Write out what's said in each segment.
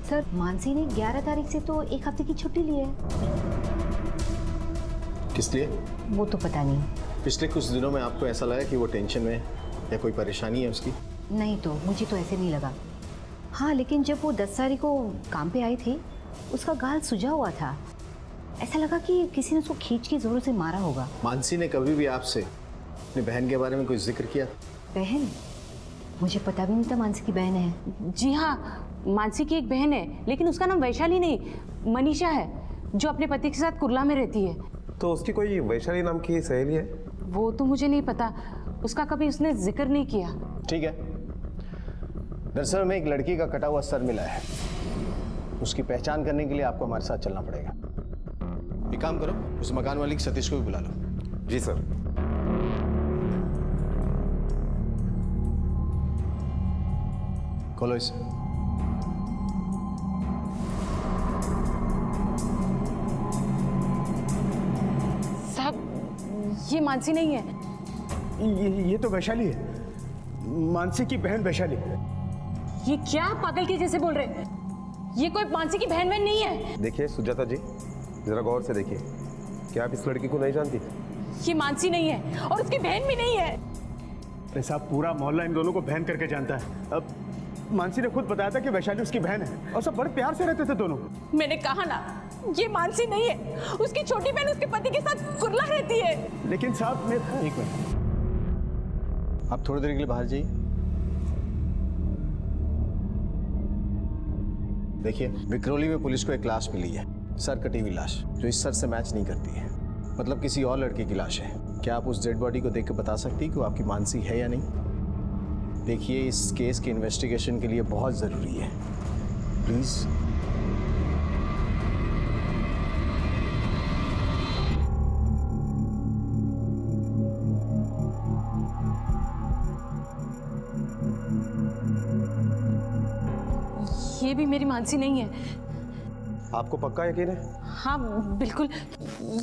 Sir Mansi ने 11 तारीख से तो 1 हफ्ते की छुट्टी ली है। किस लिए? वो तो पता नहीं। पिछले कुछ दिनों में आपको ऐसा लगा कि वो टेंशन में है या कोई परेशानी है उसकी? नहीं तो मुझे तो ऐसे नहीं लगा। हाँ लेकिन जब वो 10 तारीख को काम पे आई थी उसका गाल सूजा हुआ था। ऐसा लगा कि किसी ने उसको खींच के जोरों से मारा होगा। मानसी ने कभी भी आपसे अपनी बहन के बारे में कोई जिक्र किया? बहन? मुझे पता भी नहीं था मानसी की बहन है। जी हाँ, मानसी की एक बहन है, लेकिन उसका नाम वैशाली नहीं मनीषा है, जो अपने पति के साथ कुर्ला में रहती है। तो उसकी कोई वैशाली नाम की सहेली है? वो तो मुझे नहीं पता, उसका कभी उसने जिक्र नहीं किया। ठीक है। दरअसल में एक लड़की का कटा हुआ सर मिला है। उसकी पहचान करने के लिए आपको हमारे साथ चलना पड़ेगा। एक काम करो, उस मकान मालिक सतीश को भी बुला लो। जी सर। खोलो इसे। साहब ये मानसी नहीं है। ये तो वैशाली है, मानसी की बहन वैशाली। ये क्या पागल के जैसे बोल रहे हैं? ये कोई मानसी की बहन बहन नहीं है। देखिए सुजाता जी, जरा गौर से देखिए, क्या आप इस लड़की को नहीं जानती? ये मानसी नहीं है और उसकी बहन भी नहीं है। अरे साहब, पूरा मोहल्ला इन दोनों को बहन करके जानता है। अब मानसी ने खुद बताया था कि वैशाली उसकी बहन है और सब बड़े प्यार से रहते थे दोनों। मैंने कहा ना, ये मानसी नहीं है। उसकी छोटी बहन उसके पति के साथ कुर्ला रहती है। लेकिन साहब मैं एक मिनट, आप थोड़ी देर के लिए बाहर जाइए। देखिए, विक्रोली में पुलिस को एक लाश मिली है, सर कटी हुई लाश, जो इस सर से मैच नहीं करती है। मतलब किसी और लड़के की लाश है। क्या आप उस डेड बॉडी को देख के बता सकती हैं कि वो आपकी मानसी है या नहीं? देखिए, इस केस के इन्वेस्टिगेशन के लिए बहुत ज़रूरी है, प्लीज़। ये भी मेरी मानसी नहीं है। आपको पक्का यकीन है? हाँ बिल्कुल,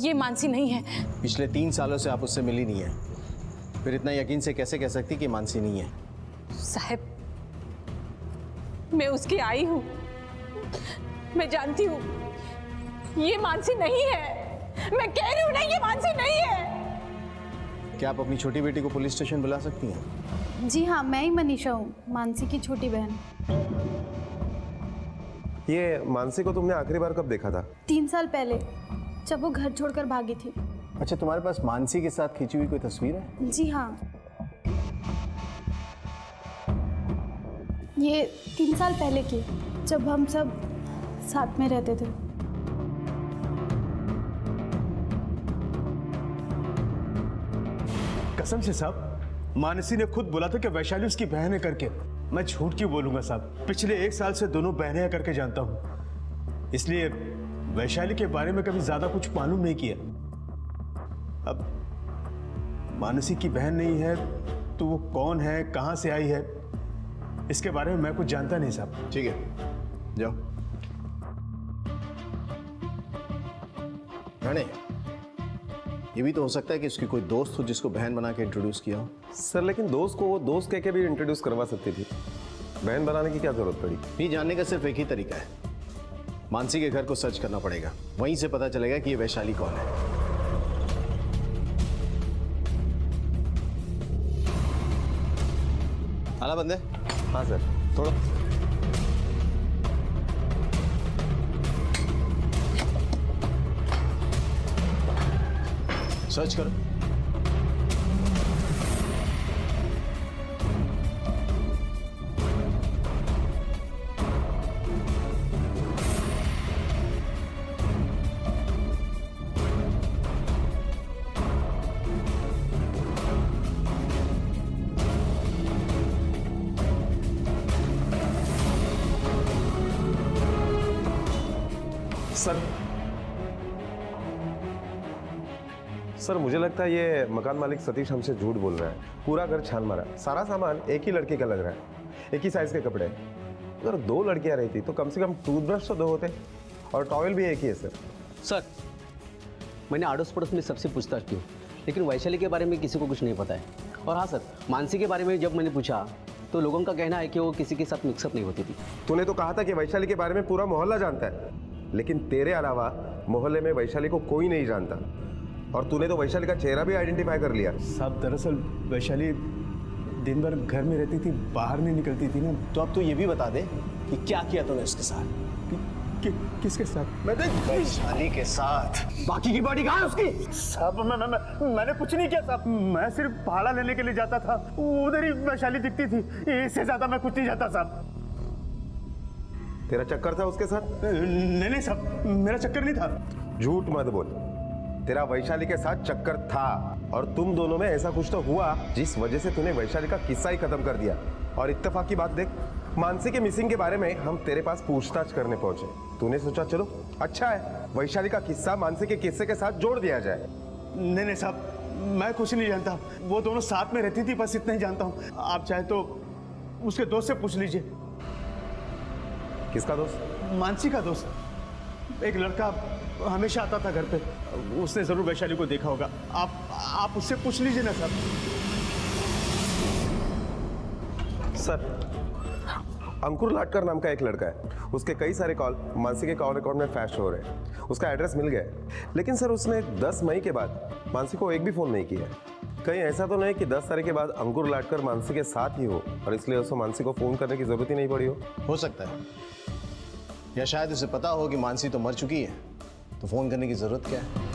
ये मानसी नहीं है। पिछले 3 सालों से आप उससे मिली नहीं है, फिर इतना यकीन से कैसे कह सकती कि मानसी नहीं है? साहब, मैं उसकी आई हूँ, मैं जानती हूँ ये मानसी नहीं है। मैं कह रही हूँ ना, ये मानसी नहीं है। क्या आप अपनी छोटी बेटी को पुलिस स्टेशन बुला सकती हैं? जी हाँ, मैं ही मनीषा हूँ, मानसी की छोटी बहन। ये मानसी को तुमने आखिरी बार कब देखा था? 3 साल पहले, जब वो घर छोड़कर भागी थी। अच्छा, तुम्हारे पास मानसी के साथ खींची हुई कोई तस्वीर है? जी हाँ, ये 3 साल पहले की, जब हम सब साथ में रहते थे। कसम से साहब, मानसी ने खुद बोला था कि वैशाली उसकी बहन है करके। मैं झूठ क्यों बोलूंगा साहब, पिछले 1 साल से दोनों बहनें करके जानता हूँ, इसलिए वैशाली के बारे में कभी ज्यादा कुछ मालूम नहीं किया। अब मानसी की बहन नहीं है तो वो कौन है, कहाँ से आई है, इसके बारे में मैं कुछ जानता नहीं साहब। ठीक है, जाओ। राणे, ये भी तो हो सकता है कि उसकी कोई दोस्त हो जिसको बहन बना के इंट्रोड्यूस किया हो। सर लेकिन दोस्त को वो दोस्त कह के भी इंट्रोड्यूस करवा सकती थी, बहन बनाने की क्या जरूरत पड़ी? ये जानने का सिर्फ एक ही तरीका है, मानसी के घर को सर्च करना पड़ेगा, वहीं से पता चलेगा कि ये वैशाली कौन है। आला बंदे। हाँ सर। थोड़ा सर्च करो। सर मुझे लगता है ये मकान मालिक सतीश हमसे झूठ बोल रहा है। पूरा घर छान मारा, सारा सामान एक ही लड़के का लग रहा है, एक ही साइज के कपड़े। अगर 2 लड़कियां रहती तो कम से कम टूथब्रश तो 2 होते, और टॉवेल भी एक ही है सर। मैंने आड़ोस पड़ोस में सबसे पूछताछ की, लेकिन वैशाली के बारे में किसी को कुछ नहीं पता है। और हाँ सर, मानसी के बारे में जब मैंने पूछा तो तो लोगों का कहना है कि वो किसी के साथ मिक्सअप नहीं होती थी। तूने तो कहा था कि वैशाली के बारे में पूरा मोहल्ला जानता है, लेकिन तेरे अलावा मोहल्ले में वैशाली को कोई नहीं जानता। और तूने तो वैशाली का चेहरा भी आइडेंटिफाई कर लिया। साहब दरअसल वैशाली दिन भर घर में रहती थी, बाहर नहीं निकलती थी ना। तो अब तू ये भी बता दे कि क्या किया तूने उसके साथ। किसके साथ? वैशाली के साथ। बाकी की बॉडी कहाँ है उसकी? साहब मैंने कुछ नहीं किया साहब। मैं सिर्फ भाड़ा लेने के लिए जाता था, उधर ही वैशाली दिखती थी, इससे ज्यादा मैं कुछ नहीं जाता साहब। तेरा चक्कर था उसके साथ? नहीं साहब, मेरा चक्कर नहीं था। झूठ मत बोल, तेरा वैशाली के साथ चक्कर था और तुम दोनों में ऐसा कुछ तो हुआ जिस वजह से तूने वैशाली का किस्सा ही खत्म कर दिया। और इत्तेफाक की बात देख, मानसी के मिसिंग के बारे में हम तेरे पास पूछताछ करने पहुंचे। तूने सोचा चलो अच्छा है, वैशाली का किस्सा मानसी के किस्से के साथ जोड़ दिया जाए। नहीं साहब, मैं कुछ नहीं जानता। वो दोनों साथ में रहती थी, बस इतना ही जानता हूँ। आप चाहे तो उसके दोस्त से पूछ लीजिए। किसका दोस्त? मानसी का दोस्त, एक लड़का हमेशा आता था घर पे, उसने जरूर वैशाली को देखा होगा। आप उससे पूछ लीजिए ना साहब। सर, अंकुर लाटकर नाम का एक लड़का है, उसके कई सारे कॉल मानसी के कॉल रिकॉर्ड में फ्लैश हो रहे हैं। उसका एड्रेस मिल गया है, लेकिन सर उसने 10 मई के बाद मानसी को एक भी फोन नहीं किया। कहीं ऐसा तो नहीं कि 10 तारीख के बाद अंकुर लाटकर मानसी के साथ ही हो और इसलिए उसको मानसी को फोन करने की जरूरत ही नहीं पड़ी हो सकता है, या शायद उसे पता हो कि मानसी तो मर चुकी है, तो फोन करने की जरूरत क्या है।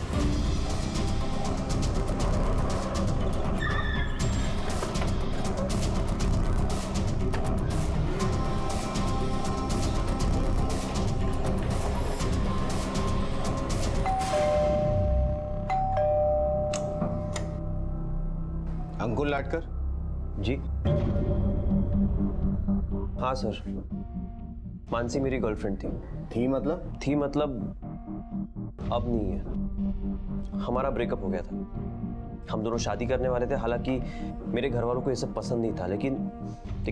अंकुर लाटकर? जी हाँ सर, मानसी मेरी गर्लफ्रेंड थी। थी मतलब? थी मतलब अब नहीं है, हमारा ब्रेकअप हो गया था। हम दोनों शादी करने वाले थे, हालांकि मेरे घर वालों को ये सब पसंद नहीं था, लेकिन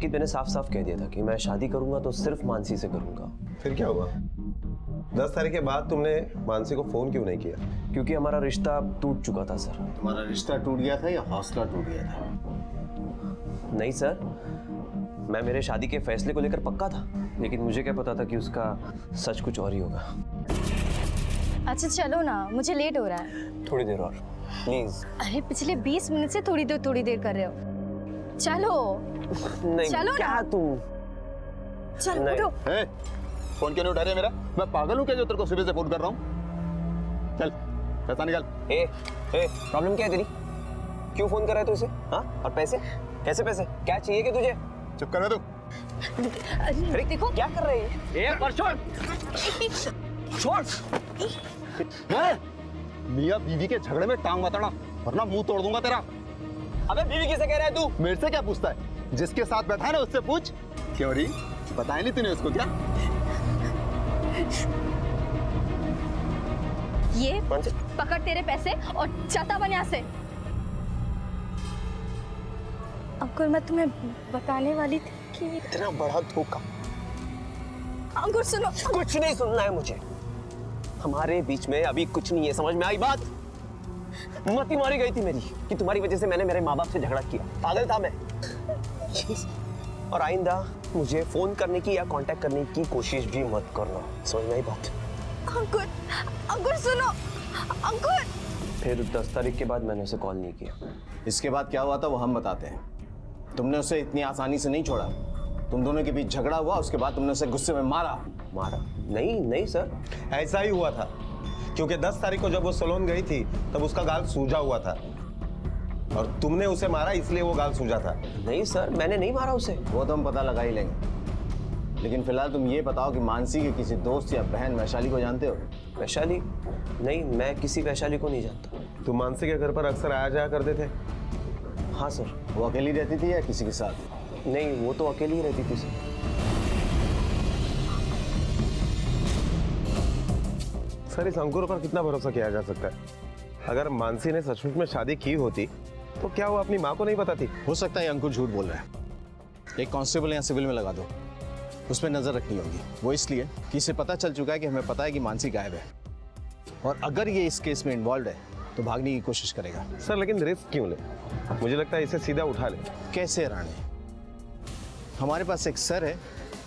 मैंने साफ साफ कह दिया था कि मैं शादी करूंगा तो सिर्फ मानसी से करूंगा। फिर क्या हुआ? 10 तारीख के बाद तुमने मानसी को फोन क्यों नहीं किया? क्योंकि हमारा रिश्ता टूट चुका था सर। तुम्हारा रिश्ता टूट गया था या हौसला टूट गया था? नहीं सर, मैं मेरे शादी के फैसले को लेकर पक्का था, लेकिन मुझे क्या पता था कि उसका सच कुछ और ही होगा। अच्छा चलो ना, मुझे लेट हो रहा है। थोड़ी देर और प्लीज। अरे पिछले 20 मिनट से थोड़ी देर कर रहे हो। चलो नहीं, चलो क्या ना। तुम? चलो नहीं। उठो। फोन क्यों नहीं उठा रहे मेरा? मैं पागल हूँ क्या जो तेरे को सुबह से फोन कर रहा हूँ? चल पैसा निकाल। प्रॉब्लम क्या है तेरी? क्यों फोन कर रहा है तू इसे? हाँ, और पैसे? कैसे पैसे? क्या चाहिए कि तुझे? चुप कर तू। अरे देखो क्या कर रही है? छोड़। मियाँ बीवी के झगड़े में टांग मत अड़ा, वरना मुंह तोड़ दूंगा तेरा। अबे बीवी किसे कह रहा है तू? मेरे से क्या पूछता है? जिसके साथ बैठा है ना उससे पूछ। क्यों री? बताया नहीं तूने उसको क्या? ये पकड़ तेरे पैसे और चलता बन यहाँ से। अंकुर, मैं तुम्हें बताने वाली थी कि इतना बड़ा धोखा। अंकुर सुनो। कुछ नहीं सुनना है मुझे, हमारे बीच में अभी कुछ नहीं है, समझ में आई बात? मती मारी गई थी मेरी कि तुम्हारी वजह से मैंने मेरे माँ बाप से झगड़ा किया। पागल था मैं। और आइंदा मुझे फोन करने की या कांटेक्ट करने की कोशिश भी मत करना, समझ में आई बात? अंकुर, अंकुर सुनो। अंकुर। फिर 10 तारीख के बाद मैंने उसे कॉल नहीं किया। इसके बाद क्या हुआ था वो हम बताते हैं। तुमने उसे इतनी आसानी से नहीं छोड़ा, तुम दोनों के बीच झगड़ा हुआ, उसके बाद तुमने उसे गुस्से में मारा। नहीं सर, ऐसा ही हुआ था, क्योंकि 10 तारीख को जब वो सलोन गई थी तब उसका गाल सूजा हुआ था और तुमने उसे मारा इसलिए वो गाल सूजा था। नहीं सर, मैंने नहीं मारा उसे। वो तो हम पता लगा ही लेंगे, लेकिन फिलहाल तुम ये बताओ कि मानसी के किसी दोस्त या बहन वैशाली को जानते हो? वैशाली? नहीं, मैं किसी वैशाली को नहीं जानता। तुम मानसी के घर पर अक्सर आया जाया करते थे? हाँ सर। वो अकेली रहती थी या किसी के साथ? नहीं, वो तो अकेली ही रहती थी सर। सर, इस अंकुर पर कितना भरोसा किया जा सकता है? अगर मानसी ने सचमुच में शादी की होती तो क्या वो अपनी माँ को नहीं बताती? हो सकता है अंकुर झूठ बोल रहा है। एक कांस्टेबल या सिविल में लगा दो, उस पर नजर रखनी होगी। वो इसलिए कि इसे पता चल चुका है कि हमें पता है कि मानसी गायब है, और अगर ये इस केस में इन्वॉल्व है तो भागने की कोशिश करेगा। सर, लेकिन रिस्क क्यों ले? मुझे लगता है इसे सीधा उठा ले। कैसे राणे? हमारे पास एक सर है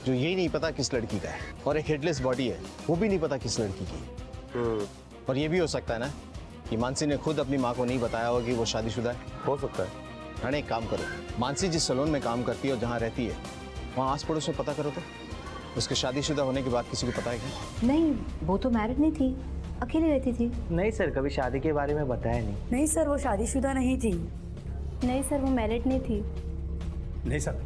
जो यही नहीं पता किस लड़की का है, और एक हेडलेस बॉडी है, वो भी नहीं पता किस लड़की की। और ये भी हो सकता है ना कि मानसी ने खुद अपनी माँ को नहीं बताया होगा कि वो शादीशुदा है। हो सकता है। हाँ, एक काम करो, मानसी जिस सैलून में काम करती है और जहाँ रहती है वहाँ आस पड़ोस में पता करो तो उसके शादीशुदा होने की बात किसी को पता है क्या? नहीं, वो तो मैरिड नहीं थी, अकेली रहती थी। नहीं सर, कभी शादी के बारे में बताया नहीं। नहीं सर, वो शादीशुदा नहीं थी। नहीं सर, वो मैरिड नहीं थी। नहीं सर,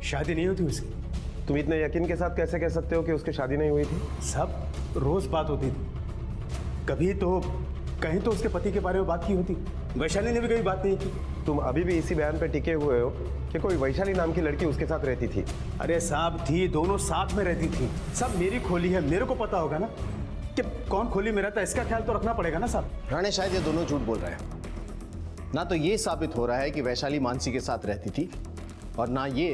शादी नहीं होती उसकी। तुम इतने यकीन के साथ कैसे कह सकते हो कि उसकी शादी नहीं हुई थी? सब रोज बात होती थी, कभी तो कहीं तो उसके पति के बारे में बात की होती। वैशाली ने भी कभी बात नहीं की। तुम अभी भी इसी बयान पे टिके हुए हो कि कोई वैशाली नाम की लड़की उसके साथ रहती थी? अरे साहब, थी, दोनों साथ में रहती थी। सब मेरी खोली है, मेरे को पता होगा ना कि कौन खोली में रहता है, इसका ख्याल तो रखना पड़ेगा ना साहब। राणे, शायद ये दोनों झूठ बोल रहे हैं। ना तो ये साबित हो रहा है कि वैशाली मानसी के साथ रहती थी, और ना ये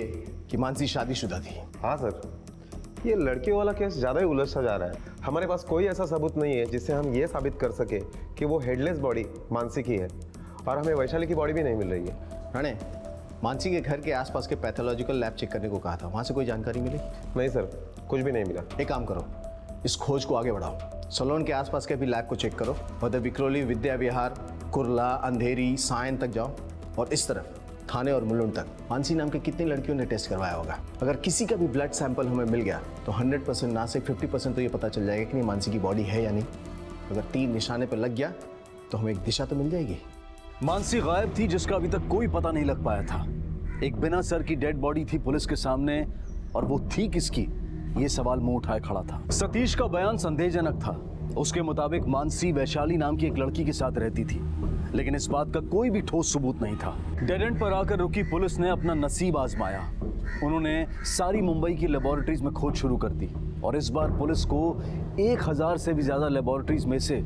कि मानसी शादीशुदा थी। हाँ सर, ये लड़कियों वाला केस ज़्यादा ही उलझता जा रहा है। हमारे पास कोई ऐसा सबूत नहीं है जिससे हम ये साबित कर सके कि वो हेडलेस बॉडी मानसी की है, और हमें वैशाली की बॉडी भी नहीं मिल रही है। राणे, मानसी के घर के आसपास के पैथोलॉजिकल लैब चेक करने को कहा था, वहाँ से कोई जानकारी मिली? नहीं सर, कुछ भी नहीं मिला। एक काम करो, इस खोज को आगे बढ़ाओ, सलोन के आसपास के भी लैब को चेक करो, उधर विक्रोली, विद्या विहार, कुर्ला, अंधेरी, सायन तक जाओ, और इस तरफ थाने और मुलुंड तक मानसी नाम के कितनी लड़कियों ने टेस्ट करवाया होगा। अगर किसी का भी ब्लड सैंपल हमें मिल गया तो 100% ना सिर्फ 50% तो ये पता चल जाएगा कि नहीं मानसी की बॉडी है या नहीं। अगर तीर निशाने पर लग गया तो हमें एक दिशा तो मिल जाएगी। मानसी गायब थी जिसका अभी तक कोई पता नहीं लग पाया था। एक बिना सर की डेड बॉडी थी पुलिस के सामने, और वो थी किसकी, ये सवाल मुंह उठाए खड़ा था। सतीश का बयान संदेहजनक था। उसके मुताबिक मानसी वैशाली नाम की एक लड़की के साथ रहती थी, लेकिन इस बात का कोई भी ठोस सबूत नहीं था। डेड एंड पर आकर रुकी पुलिस ने अपना नसीब आजमाया। उन्होंने सारी मुंबई की लेबोरेटरीज में खोज शुरू कर दी, और इस बार पुलिस को 1000 से भी ज्यादा लेबोरेटरीज में से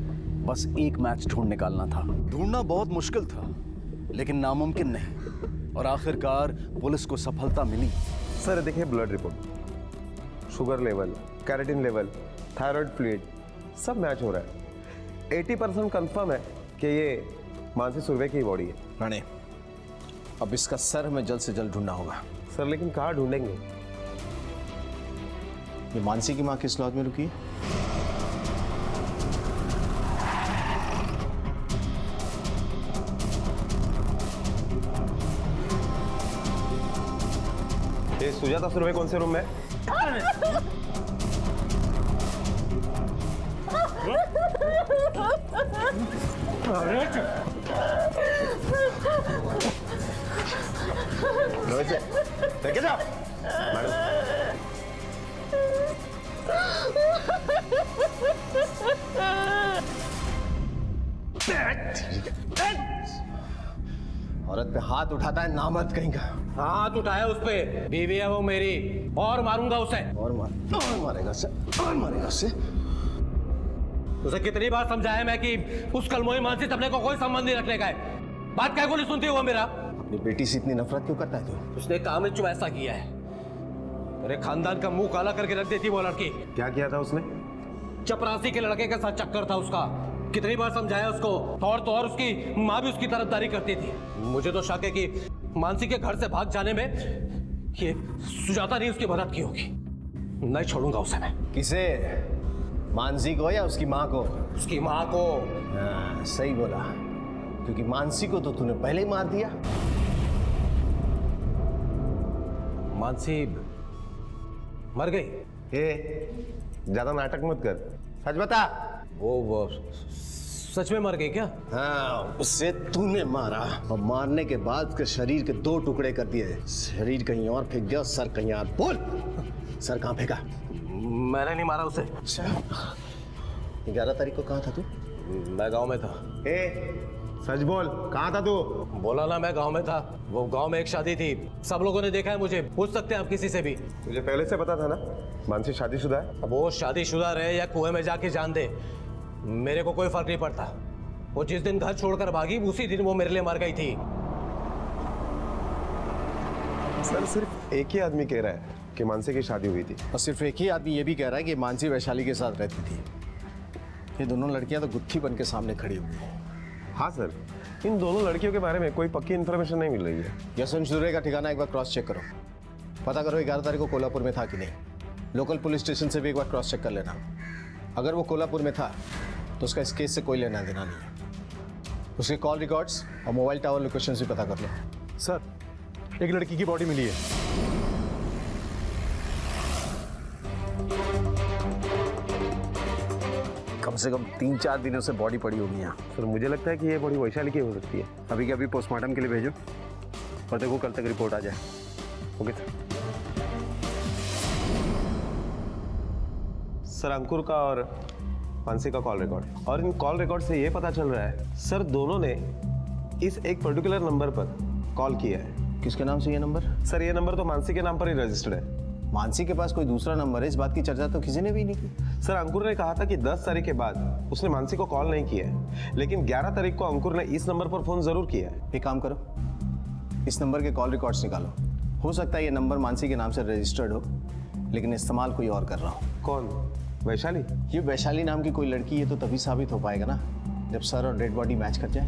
बस एक मैच ढूंढ निकालना था। ढूंढना बहुत मुश्किल था, लेकिन नामुमकिन नहीं, और आखिरकार पुलिस को सफलता मिली। सर देखिए, blood report, sugar level, keratin level, thyroid fluid सब मैच हो रहा है। 80% कंफर्म है कि ये मानसी सुर्वे की बॉडी है। राणे, अब इसका सर हमें जल्द से जल्द ढूंढना होगा। सर लेकिन कहाँ ढूंढेंगे? ये मानसी की माँ किस लॉज में रुकी है? ये सुजाता सुर्वे कौन से रूम में है? लेके जाओ औरत पे हाथ उठाता है नामर्द कहीं का। हाथ उठाया उस पे, बीवी है वो मेरी, और मारूंगा उसे। और मारेगा उसे, और मारेगा उसे। उसे कितनी बार समझाया मैं कि उस कलमोई मानसी अपने को कोई संबंध नहीं रखने का है। बात क्या को नहीं सुनती वो मेरा? अपनी बेटी से इतनी नफरत क्यों करता है तू? उसने काम चुप ऐसा किया है, मेरे खानदान का मुंह काला करके रख देती वो लड़की। क्या किया था उसने? चपरासी के लड़के के साथ चक्कर था उसका। कितनी बार समझाया उसको, और तो और उसकी माँ भी उसकी तरफदारी करती थी। मुझे तो शक है कि मानसी के घर से भाग जाने में ये सुजाता ने उसकी मदद की होगी। नहीं छोड़ूंगा उसे मैं। किसे? मानसी को या उसकी माँ को? उसकी माँ को। हाँ, सही बोला, क्योंकि मानसी को तो तूने पहले ही मार दिया। मानसी मर गई। ज्यादा नाटक मत कर, सच बता। वो सच में मर गई क्या? हाँ, उससे तूने मारा, और मारने के बाद उसके शरीर के 2 टुकड़े कर दिए। शरीर कहीं और फेंक दिया, सर कहीं और। बोल, सर कहाँ फेंका? मैंने नहीं मारा उसे। 11 तारीख को कहाँ था तू? मैं गांव में था। सच बोल, कहाँ था तू? बोला ना, मैं गांव में था। वो गांव में एक शादी थी, सब लोगों ने देखा है मुझे। पूछ सकते हैं आप किसी से भी। मुझे पहले से पता था ना मानसी शादीशुदा है। अब वो शादीशुदा रहे या कुएं में जाके जान दे, मेरे को कोई फर्क नहीं पड़ता। वो जिस दिन घर छोड़कर भागी उसी दिन वो मेरे लिए मर गई थी। सर सिर्फ एक ही आदमी कह रहा है कि मानसी की शादी हुई थी, और सिर्फ एक ही आदमी ये भी कह रहा है कि मानसी वैशाली के साथ रहती थी। ये दोनों लड़कियां तो गुत्थी बन के सामने खड़ी हुई हैं। हाँ सर, इन दोनों लड़कियों के बारे में कोई पक्की इन्फॉर्मेशन नहीं मिल रही है। यशवंत सुर्वे का ठिकाना एक बार क्रॉस चेक करो। पता करो 11 तारीख को कोल्हापुर में था कि नहीं। लोकल पुलिस स्टेशन से भी एक बार क्रॉस चेक कर लेना। अगर वो कोल्हापुर में था तो उसका इस केस से कोई लेना देना नहीं है। उसके कॉल रिकॉर्ड्स और मोबाइल टावर लोकेशन भी पता कर लो। सर एक लड़की की बॉडी मिली है। कम से कम 3-4 दिनों से बॉडी पड़ी होगी यहाँ। सर मुझे लगता है कि ये बॉडी वैशाली की हो सकती है। अभी के अभी पोस्टमार्टम के लिए भेजो और देखो कल तक रिपोर्ट आ जाए। Okay sir. अंकुर का और मानसी का कॉल रिकॉर्ड, और इन कॉल रिकॉर्ड से ये पता चल रहा है सर दोनों ने इस एक पर्टिकुलर नंबर पर कॉल किया है। किसके नाम से ये नंबर? सर ये नंबर तो मानसी के नाम पर ही रजिस्टर्ड है। मानसी के पास कोई दूसरा नंबर है, इस बात की चर्चा तो किसी ने भी नहीं की। सर अंकुर ने कहा था कि 10 तारीख के बाद उसने मानसी को कॉल नहीं किया है, लेकिन 11 तारीख को अंकुर ने इस नंबर पर फोन जरूर किया है। एक काम करो, इस नंबर के कॉल रिकॉर्ड्स निकालो। हो सकता है ये नंबर मानसी के नाम से रजिस्टर्ड हो, लेकिन इस्तेमाल कोई और कर रहा हो। कौन? वैशाली? ये वैशाली नाम की कोई लड़की है तो तभी साबित हो पाएगा ना जब सर और डेड बॉडी मैच कर जाए।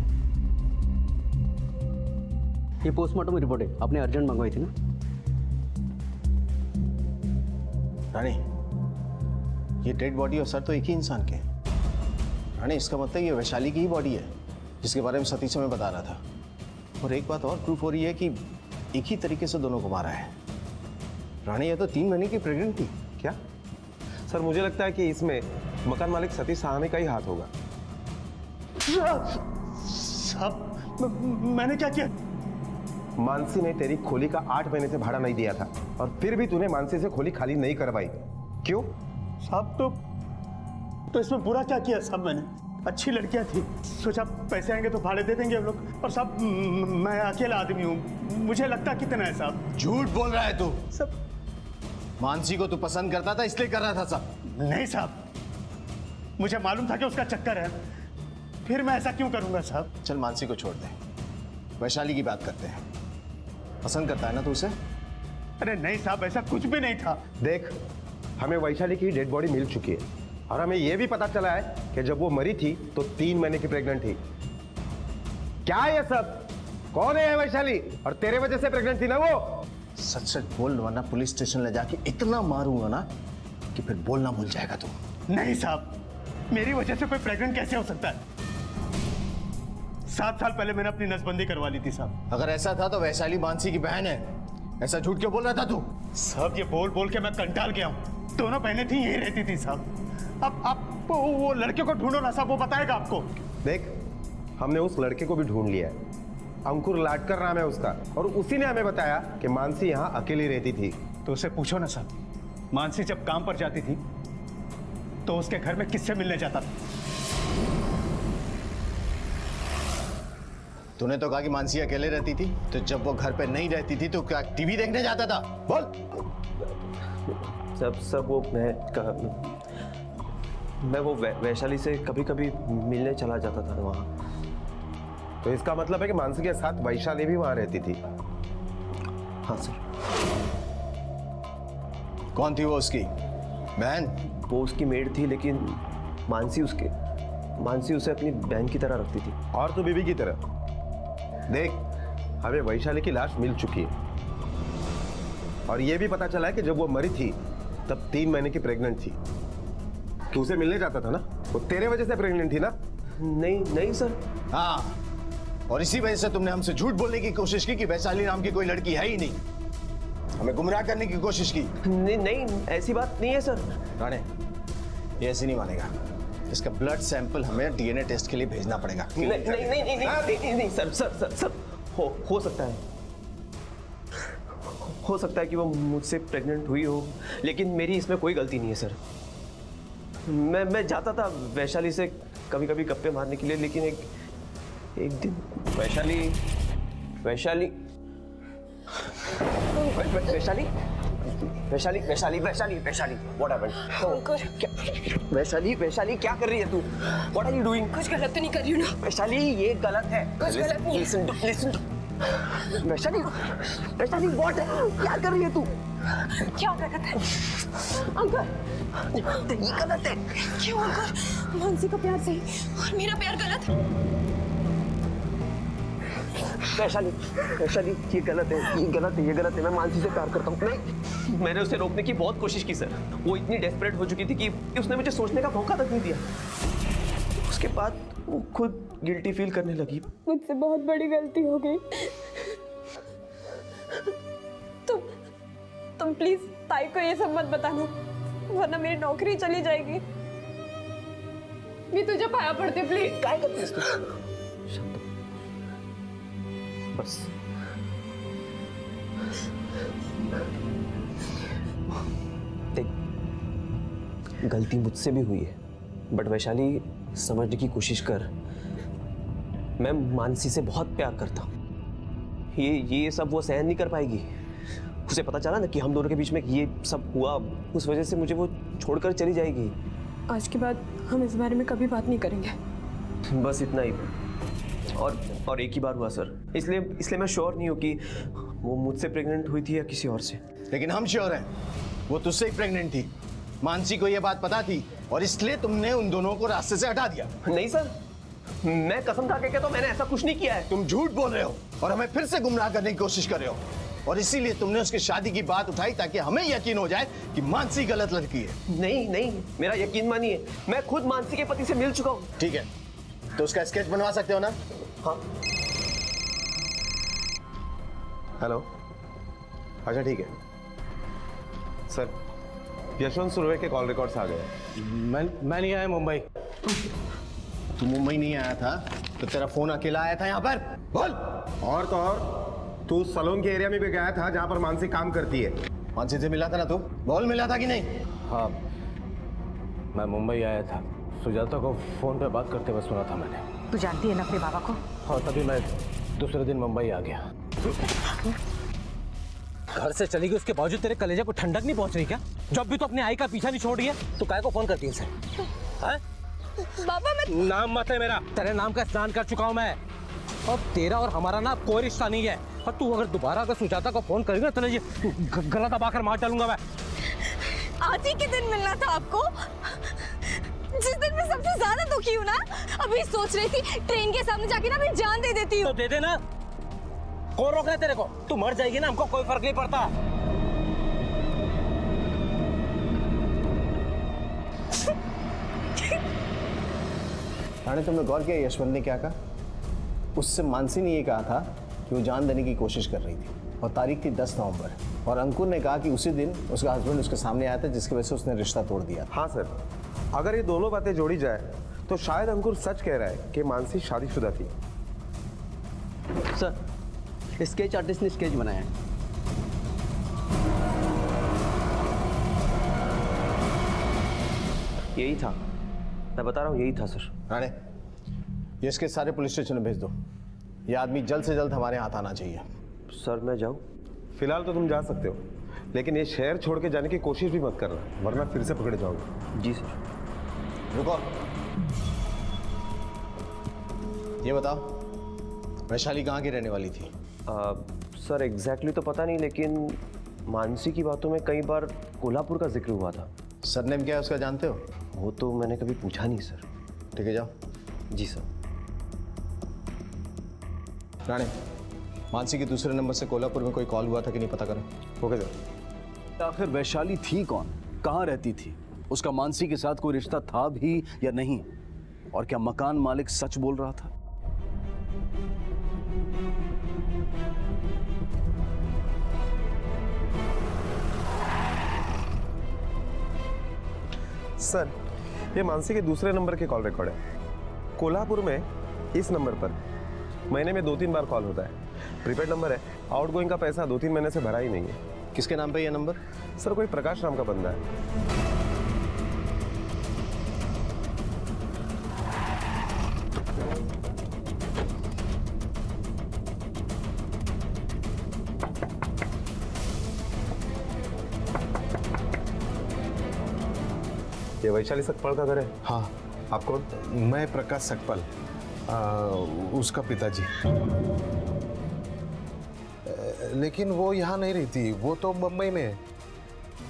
ये पोस्टमार्टम रिपोर्ट है, आपने अर्जेंट मंगवाई थी ना? रानी, ये डेड बॉडी और सर तो एक ही इंसान के हैं। रानी, इसका मतलब ये वैशाली की ही बॉडी है जिसके बारे में सतीश हमें बता रहा था। और एक बात और प्रूफ हो रही है कि एक ही तरीके से दोनों को मारा है। रानी, ये तो 3 महीने की प्रेग्नेंट थी। क्या? सर मुझे लगता है कि इसमें मकान मालिक सतीश साहनी का ही हाथ होगा। साहब मैंने क्या किया? मानसी ने तेरी खोली का 8 महीने से भाड़ा नहीं दिया था और फिर भी तूने मानसी से खोली खाली नहीं करवाई। क्यों? साहब तो इसमें बुरा क्या किया साहब मैंने? अच्छी लड़कियां थी, सोचा पैसे आएंगे तो भाड़े दे देंगे हम लोग। और साहब मैं अकेला आदमी हूँ, मुझे लगता कितना है साहब। झूठ बोल रहा है तू। सब मानसी को तू पसंद करता था इसलिए कर रहा था साहब? नहीं साहब, मुझे मालूम था कि उसका चक्कर है, फिर मैं ऐसा क्यों करूंगा साहब? चल मानसी को छोड़ दे, वैशाली की बात करते हैं। पसंद करता है ना तू उसे? अरे नहीं साहब, ऐसा कुछ भी नहीं था। देख, हमें वैशाली की डेड बॉडी मिल चुकी है और हमें यह भी पता चला है कि जब वो मरी थी तो 3 महीने की प्रेग्नेंट थी। क्या ये सब? कौन है वैशाली? और तेरे वजह से प्रेग्नेंट थी ना वो? सच सच बोल, वरना पुलिस स्टेशन ले जाके इतना मारूंगा ना कि फिर बोलना भूल जाएगा तू। नहीं साहब, मेरी वजह से कोई प्रेग्नेंट कैसे हो सकता है? 7 साल पहले मैंने अपनी नसबंदी करवा ली थी साहब। अगर ऐसा था तो वैशाली मानसी की बहन है, ऐसा झूठ क्यों बोल रहा था तू? साहब ये बोल बोल के मैं कंटाल गया हूँ। दोनों बहनें थी, यही रहती थी साहब। अब आप वो लड़के को ढूंढो ना साहब, वो बताएगा आपको। देख, हमने उस लड़के को भी ढूंढ लिया है। अंकुर लाडकर नाम है उसका, और उसी ने हमें बताया कि मानसी यहाँ अकेली रहती थी। तो उसे पूछो ना साहब, मानसी जब काम पर जाती थी तो उसके घर में किससे मिलने जाता था? तूने तो कहा कि मानसी अकेले रहती थी, तो जब वो घर पे नहीं रहती थी तो क्या टीवी देखने जाता था? बोल। सब वो मैं वो वैशाली से कभी कभी मिलने चला जाता था वहाँ। तो इसका मतलब है कि मानसी के साथ वैशाली भी वहाँ रहती थी? हाँ सर। कौन थी वो उसकी बहन? वो उसकी मेड थी, लेकिन मानसी उसे अपनी बहन की तरह रखती थी। और तो बीवी की तरह। देख, हमें वैशाली की लाश मिल चुकी है और यह भी पता चला है कि जब वो मरी थी तब 3 महीने की प्रेग्नेंट थी। तू उसे मिलने जाता था ना, वो तेरे वजह से प्रेग्नेंट थी ना? नहीं सर। हाँ, और इसी वजह से तुमने हमसे झूठ बोलने की कोशिश की कि वैशाली नाम की कोई लड़की है ही नहीं। हमें गुमराह करने की कोशिश की। नहीं, ऐसी बात नहीं है सर। राणे, ये ऐसे नहीं मानेगा। इसका ब्लड सैंपल हमें डीएनए टेस्ट के लिए भेजना पड़ेगा। नहीं सर, हो सकता है। हो सकता है कि वो मुझसे प्रेग्नेंट हुई हो, लेकिन मेरी इसमें कोई गलती नहीं है सर। मैं जाता था वैशाली से कभी कभी गप्पे मारने के लिए, लेकिन एक दिन वैशाली व्हाट हैपेंड? वैशाली क्या कर रही है तू? What are you doing? कुछ गलत तो नहीं कर रही हूँ ना? वैशाली ये गलत है। कुछ गलत नहीं है। लिसन टू वैशाली व्हाट है? क्या कर रही है तू? क्या गलत है अंकल? ये गलत है। क्यों अंकल? मानसी का प्यार सही और मेरा प्यार गलत? वैशाली, वैशाली, ये गलत है, ये गलत है, ये गलत है। मैं मानसी से प्यार करता हूँ। नहीं, मैंने उसे रोकने की बहुत कोशिश की सर। वो इतनी डेस्परेट हो चुकी थी कि उसने मुझे सोचने का मौका तक नहीं दिया। उसके बाद वो खुद गिल्टी फील करने लगी। मुझसे बहुत बड़ी गलती हो गई। तुम प्लीज ताई को ये सब मत बताना, वरना मेरी नौकरी चली जाएगी। मैं तुझे पाया पड़ती, प्लीज। क्या करती है शांत हो। बस देख, गलती मुझसे भी हुई है, बट वैशाली समझने की कोशिश कर। मैं मानसी से बहुत प्यार करता हूँ। ये सब वो सहन नहीं कर पाएगी। उसे पता चला ना कि हम दोनों के बीच में ये सब हुआ, उस वजह से मुझे वो छोड़कर चली जाएगी। आज के बाद हम इस बारे में कभी बात नहीं करेंगे। बस इतना ही। और एक ही बार हुआ सर, इसलिए मैं श्योर नहीं हूँ कि वो मुझसे प्रेग्नेंट हुई थी या किसी और से। लेकिन हम श्योर हैं, वो तुझसे ही प्रेग्नेंट थी। मानसी को ये बात पता थी और इसलिए तुमने उन दोनों को रास्ते से हटा दिया। नहीं सर, मैं कसम खा के कहता हूं, मैंने ऐसा कुछ नहीं किया है। तुम झूठ बोल रहे हो और हमें फिर से गुमराह करने की कोशिश कर रहे हो, और इसीलिए तुमने उसकी शादी की बात उठाई ताकि हमें यकीन हो जाए कि मानसी गलत लड़की है। नहीं, मेरा यकीन मानिए, मैं खुद मानसी के पति से मिल चुका हूँ। ठीक है, तो उसका स्केच बनवा सकते हो ना? हाँ। हेलो, अच्छा ठीक है सर, यशवंत सुरवे के कॉल रिकॉर्ड्स आ गए। मैं नहीं आया मुंबई। तू मुंबई नहीं आया था तो तेरा फोन अकेला आया था यहाँ पर? बोल। और तो और, तू सलोन के एरिया में भी गया था जहां पर मानसी काम करती है। मानसी से मिला था ना तू? बोल, मिला था कि नहीं? हाँ, मैं मुंबई आया था। सुजाता को फोन पे बात करते हुए सुना था मैंने। तू जानती है ना अपने बाबा को? हाँ, तभी मैं दूसरे दिन मुंबई आ गया। घर से चली गई, उसके बावजूद तेरे कलेजा को ठंडक नहीं पहुंच रही क्या? जब भी तो अपने आई का पीछा नहीं छोड़ रही है, तो काय को फोन करती है इसे? बाबा, मैं नाम मत है मेरा, तेरे नाम का स्नान कर चुका हूं मैं। और तेरा और हमारा ना कोई रिश्ता नहीं है। और तू अगर दोबारा सुजाता को फोन करेगा तो ये गला दबाकर मार डालूंगा मैं। आज ही के दिन मिलना था आपको, जिस दिन मैं सबसे ज्यादा दुखी हूँ ना। अभी सोच रही थी ट्रेन के सामने जाके ना अपनी जान दे देती हूँ। तो दे दे ना, कौन रोक रहा है तेरे को? तू मर जाएगी ना, हमको कोई फर्क नहीं पड़ता। राणे, तुमने गौर किया यशवंत ने क्या कहा? उससे मानसी ने ये कहा था कि वो जान देने की कोशिश कर रही थी, और तारीख थी 10 नवंबर। और अंकुर ने कहा कि उसी दिन उसका हस्बैंड उसके सामने आया था, जिसकी वजह से उसने रिश्ता तोड़ दिया। हाँ सर, अगर ये दोनों बातें जोड़ी जाए तो शायद अंकुर सच कह रहा है कि मानसी शादीशुदा थी। सर, स्केच आर्टिस्ट ने स्केच बनाया है। यही था, मैं बता रहा हूँ, यही था सर। राणे, ये इसके सारे पुलिस स्टेशन में भेज दो। ये आदमी जल्द से जल्द हमारे हाथ आना चाहिए। सर, मैं जाऊँ? फिलहाल तो तुम जा सकते हो, लेकिन ये शहर छोड़ के जाने की कोशिश भी मत करना, वरना फिर से पकड़े जाओगे। जी सर। रुको, ये बताओ, वैशाली कहाँ की रहने वाली थी? सर, एग्जैक्टली तो पता नहीं, लेकिन मानसी की बातों में कई बार कोल्हापुर का जिक्र हुआ था। सरनेम क्या है उसका, जानते हो? वो तो मैंने कभी पूछा नहीं सर। ठीक है, जाओ। जी सर। राणे, मानसी के दूसरे नंबर से कोल्हापुर में कोई कॉल हुआ था कि नहीं, पता करो। Okay sir. आखिर वैशाली थी कौन, कहाँ रहती थी, उसका मानसी के साथ कोई रिश्ता था भी या नहीं, और क्या मकान मालिक सच बोल रहा था? सर, ये मानसी के दूसरे नंबर के कॉल रिकॉर्ड है। कोल्हापुर में इस नंबर पर महीने में 2-3 बार कॉल होता है। प्रीपेड नंबर है, आउटगोइंग का पैसा 2-3 महीने से भरा ही नहीं है। किसके नाम पे ये नंबर? सर, कोई प्रकाश नाम का बंदा है। ये वैशाली सकपाल का घर है? हाँ। आप कौन? मैं प्रकाश सकपाल, उसका पिताजी। लेकिन वो यहाँ नहीं रहती, वो तो मुंबई में है।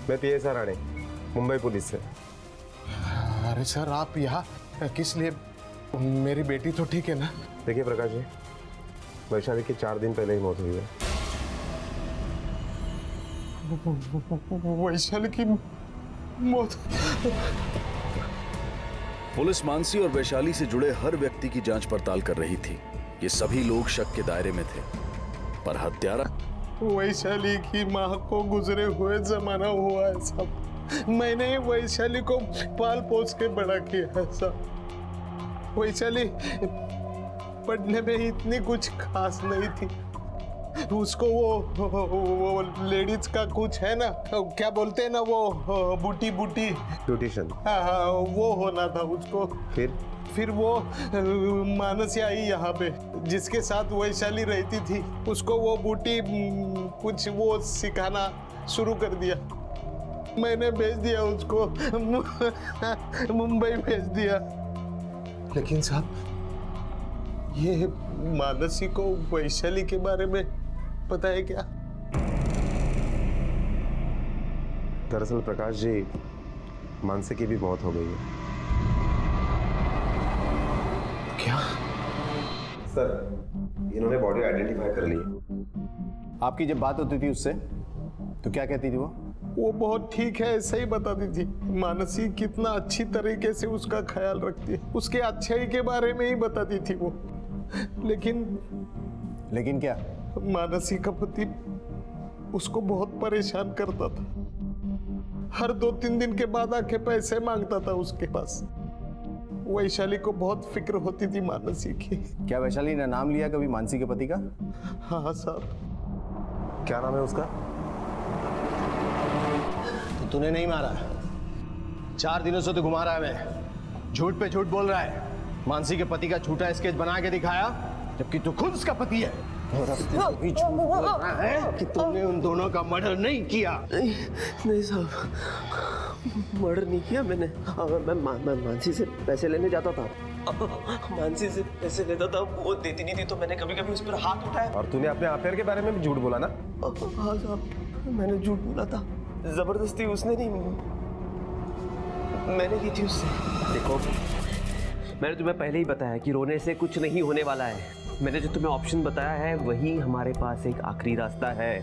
मैं पीएसआई राणे, मुंबई पुलिस से। अरे सर, आप यहाँ किस लिए? मेरी बेटी तो ठीक है ना? देखिए प्रकाश जी, वैशाली की 4 दिन पहले ही मौत हुई है। वैशाली की मौत? पुलिस मानसी और वैशाली से जुड़े हर व्यक्ति की जांच पड़ताल कर रही थी। ये सभी लोग शक के दायरे में थे, पर हत्यारा वैशाली की माँ को गुजरे हुए जमाना हुआ है साहब। मैंने वैशाली को पाल पोस के बड़ा किया है साहब। वैशाली पढ़ने में इतनी कुछ खास नहीं थी। उसको वो लेडीज का कुछ है ना, क्या बोलते हैं ना, वो बूटी ब्यूटिशियन। हाँ, वो होना था उसको। फिर वो मानसी आई यहाँ पे, जिसके साथ वैशाली रहती थी। उसको वो बूटी कुछ वो सिखाना शुरू कर दिया। मैंने भेज दिया उसको, मुंबई भेज दिया। लेकिन साहब, ये मानसी को वैशाली के बारे में पता है क्या? दरअसल प्रकाश जी, मानसी की भी मौत हो गई है। क्या? सर, इन्होंने बॉडी आइडेंटिफाई कर ली है। आपकी जब बात होती थी उससे तो क्या कहती थी वो बहुत ठीक है ऐसे ही बताती थी। मानसी कितना अच्छी तरीके से उसका ख्याल रखती है, उसके अच्छाई के बारे में ही बताती थी वो। लेकिन क्या? मानसी का पति उसको बहुत परेशान करता था। हर 2-3 दिन के बाद आके पैसे मांगता था उसके पास। वैशाली को बहुत फिक्र होती थी मानसी की। क्या वैशाली ने नाम लिया कभी मानसी के पति का? हाँ साहब। क्या नाम है उसका? तो तूने नहीं मारा? 4 दिनों से तो घुमा रहा है मैं, झूठ पे झूठ बोल रहा है। मानसी के पति का झूठा स्केच बना के दिखाया, जबकि तू खुद उसका पति है। और अब भी झूठ बोल रहा है कि तूने उन दोनों का मर्डर नहीं किया। नहीं साहब, मर्डर नहीं किया मैंने। अगर मैं मानसी से पैसे लेने जाता था, मानसी से पैसे लेता था, वो देती नहीं थी तो मैंने कभी कभी उस पर हाथ उठाया। और तूने अपने अफेयर के बारे में भी झूठ बोला ना? हाँ साहब, मैंने झूठ बोला था। जबरदस्ती उसने नहीं, मैंने की थी उससे। देखो, मैंने तुम्हें पहले ही बताया कि रोने से कुछ नहीं होने वाला है। मैंने जो तुम्हें ऑप्शन बताया है वही हमारे पास एक आखिरी रास्ता है।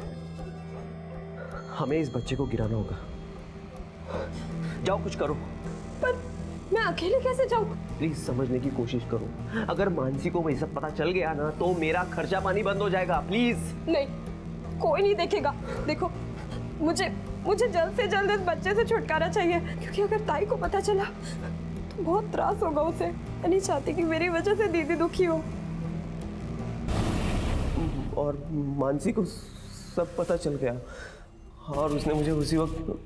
हमें इस बच्चे को गिराना होगा। जाओ कुछ करो। पर मैं अकेले कैसे जाऊं? प्लीज समझने की कोशिश करो। अगर मानसी को वही सब पता चल गया ना तो मेरा खर्चा पानी बंद हो जाएगा। प्लीज। नहीं, कोई नहीं देखेगा। देखो, मुझे जल्द से जल्द इस बच्चे से छुटकारा चाहिए, क्योंकि अगर ताई को पता चला तो बहुत त्रास होगा उसे। मैं नहीं चाहती कि मेरी वजह से दीदी दुखी हो। और मानसी को सब पता चल गया और उसने मुझे उसी वक्त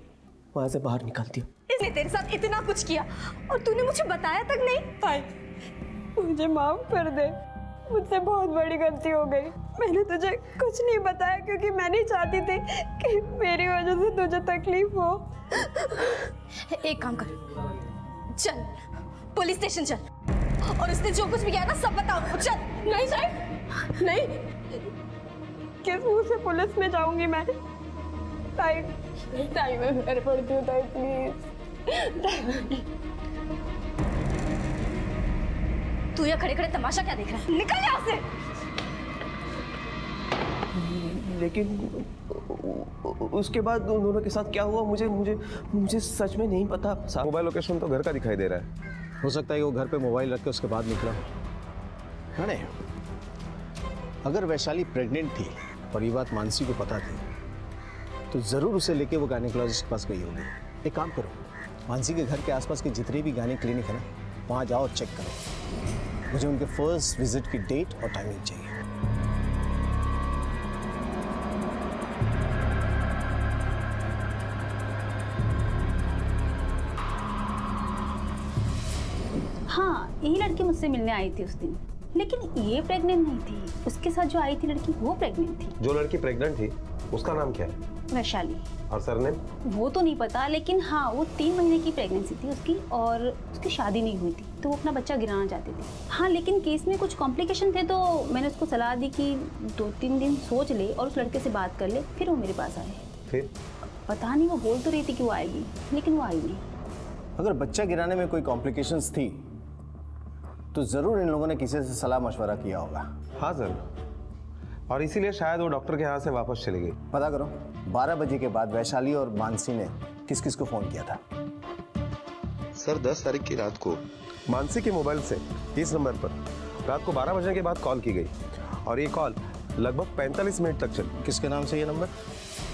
वहां से बाहर निकाल दिया। इसने तेरे साथ इतना कुछ किया और तूने मुझे बताया तक नहीं। ताई, मुझे माफ कर दे, मुझसे बहुत बड़ी गलती हो गई। मैंने तुझे कुछ नहीं बताया क्योंकि मैं नहीं चाहती थी कि मेरी वजह से तुझे तकलीफ हो। एक काम कर, चल पुलिस स्टेशन चल और उसने जो कुछ भी किया ना सब बताओ। चल। नहीं ताई, नहीं, किस मुंह से पुलिस में जाऊंगी मैं? ताई, ताई मैं घर पड़ती हूँ, ताई प्लीज। तू यहाँ खड़े खड़े तमाशा क्या देख रहा है? निकल यहाँ से। लेकिन उसके बाद उन दोनों के साथ क्या हुआ मुझे सच में नहीं पता। मोबाइल लोकेशन तो घर का दिखाई दे रहा है। हो सकता है कि वो घर पे मोबाइल रख के उसके बाद निकला। नहीं, अगर वैशाली प्रेग्नेंट थी और ये बात मानसी को पता थी तो जरूर उसे लेके वो गायनेकोलॉजिस्ट के पास गई होगी। एक काम करो, मानसी के घर के आसपास के जितने भी गायने क्लिनिक है ना, वहाँ जाओ और चेक करो। मुझे उनके फर्स्ट विजिट की डेट और टाइमिंग चाहिए। हाँ, यही लड़की मुझसे मिलने आई थी उस दिन, लेकिन ये प्रेग्नेंट नहीं थी। उसके साथ जो आई थी लड़की वो प्रेग्नेंट थी। जो लड़की प्रेग्नेंट थी उसका नाम क्या है? वैशाली। और सरनेम? वो तो नहीं पता, लेकिन हाँ वो 3 महीने की प्रेगनेंसी थी उसकी और उसकी शादी नहीं हुई थी, तो वो अपना बच्चा गिराना चाहती थी। हाँ, लेकिन केस में कुछ कॉम्प्लिकेशन थे तो मैंने उसको सलाह दी कि 2-3 दिन सोच ले और उस लड़के से बात कर ले। फिर वो मेरे पास आए। फिर पता नहीं, वो बोल तो रही थी कि वो आएगी, लेकिन वो आई नहीं। अगर बच्चा गिराने में कोई कॉम्प्लिकेशंस थी तो जरूर इन लोगों ने किसी से सलाह मशवरा किया होगा। हाँ सर, और इसीलिए शायद वो डॉक्टर के यहाँ से वापस चली गई। पता करो 12 बजे के बाद वैशाली और मानसी ने किस किस को फोन किया था? सर 10 तारीख की रात को मानसी के मोबाइल से इस नंबर पर रात को 12 बजे के बाद कॉल की गई और ये कॉल लगभग 45 मिनट तक चली। किसके नाम से ये नंबर?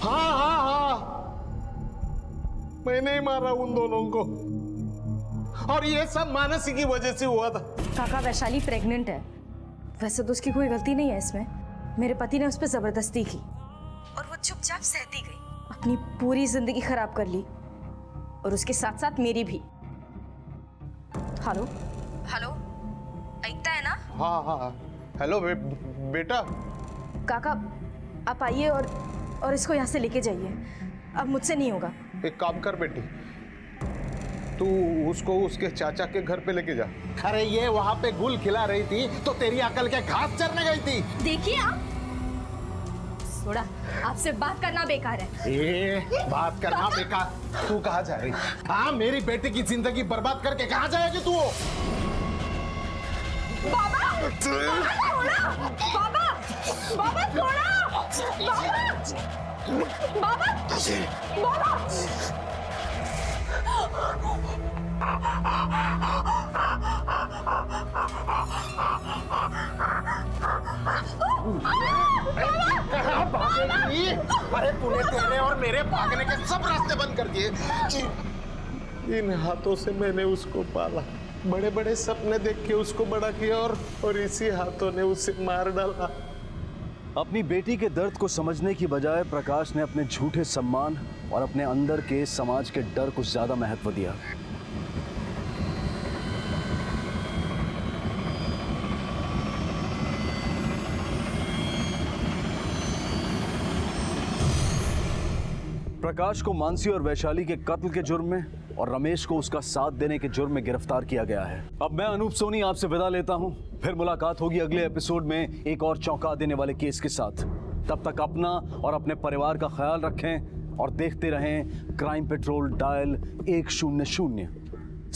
हाँ मैंने ही मारा उन दोनों को, और ये सब मानसी की वजह से हुआ था। काका वैशाली प्रेग्नेंट है। वैसे तो उसकी कोई गलती नहीं है इसमें, मेरे पति ने उस पर जबरदस्ती की और वो चुपचाप सहती गई। अपनी पूरी जिंदगी खराब कर ली और उसके साथ साथ मेरी भी। हेलो हेलो, ऐकता है ना? हाँ हेलो बेटा। काका आप आइए और इसको यहाँ से लेके जाइए, अब मुझसे नहीं होगा। एक काम कर बेटी, तू उसको उसके चाचा के घर पे लेके जा। अरे ये वहां पे गुल खिला रही थी तो तेरी अकल के घास चरने गई थी। देखिए आप थोड़ा, आपसे बात करना बेकार है। बात करना बेकार? तू कहाँ जा रही? हाँ, मेरी बेटी की जिंदगी बर्बाद करके कहाँ जाएगी तू? बाबा बाबा बाबा बाबा बाबा अरे तूने तेरे और मेरे भागने के सब रास्ते बंद कर दिए। इन हाथों से मैंने उसको पाला, बड़े बड़े सपने देख के उसको बड़ा किया और इसी हाथों ने उसे मार डाला। अपनी बेटी के दर्द को समझने की बजाय प्रकाश ने अपने झूठे सम्मान और अपने अंदर के समाज के डर को ज्यादा महत्व दिया। प्रकाश को मानसी और वैशाली के कत्ल के जुर्म में और रमेश को उसका साथ देने के जुर्म में गिरफ्तार किया गया है। अब मैं अनूप सोनी आपसे विदा लेता हूं, फिर मुलाकात होगी अगले एपिसोड में एक और चौंका देने वाले केस के साथ। तब तक अपना और अपने परिवार का ख्याल रखें और देखते रहें क्राइम पेट्रोल डायल 100।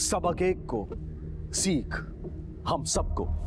सबक एक को, सीख हम सबको।